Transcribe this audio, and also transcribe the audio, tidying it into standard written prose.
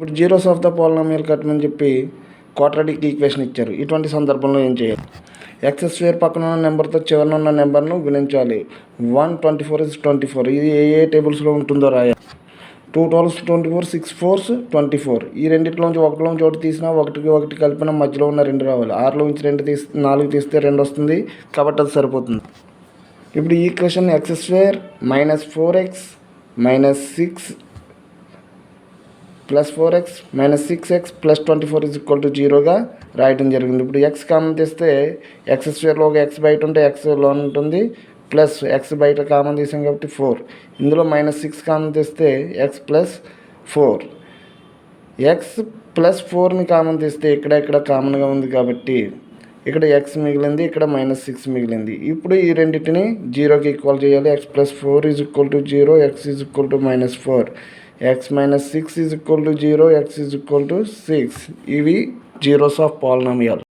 ఇప్పుడు zeros of the polynomial కట్టమని చెప్పి క్వాడ్రాటిక్ ఈక్వేషన్ ఇచ్చారు. ఇటువంటి సందర్భంలో ఏం చేయాలి? ఎక్స్ స్క్వేర్ పక్కన ఉన్న నెంబర్తో చివరన ఉన్న నెంబర్ను గుణించాలి. 124 is 24. ఇది ఏ టేబుల్స్లో ఉంటుందో రాయాలి. 2 12 24, 6 4s 24. ఈ రెండింటిలోంచి ఒకటిలోంచి ఒకటి తీసినా ఒకటికి ఒకటి కలిపిన మధ్యలో ఉన్న 2 రావాలి. 6లోంచి 4 తీస్తే 2 వస్తుంది, కాబట్టి అది సరిపోతుంది. ఇప్పుడు ఈ equation X square minus 4x minus 6 plus 4x minus 6x plus 24 is equal to 0గా రాయడం జరిగింది. ఇప్పుడు ఎక్స్ కామన్ తీస్తే ఎక్స్ స్క్వేర్లో ఒక ఎక్స్ బయట ఉంటే ఎక్స్లో ఉంటుంది, ప్లస్ ఎక్స్ బయట కామన్ తీసాం కాబట్టి 4. ఇందులో మైనస్ 6 కామన్ తీస్తే ఎక్స్ ప్లస్ 4. ఎక్స్ ప్లస్ 4ని కామన్ తీస్తే ఇక్కడ కామన్గా ఉంది కాబట్టి ఇక్కడ ఎక్స్ మిగిలింది, ఇక్కడ మైనస్ 6 మిగిలింది. ఇప్పుడు ఈ రెండింటిని 0కి ఈక్వల్ చేయాలి. X plus 4 is equal to 0, X is equal to minus 4. x minus 6 is equal to 0, x is equal to 6. ఇవి జీరోస్ ఆఫ్ పాలినామియల్.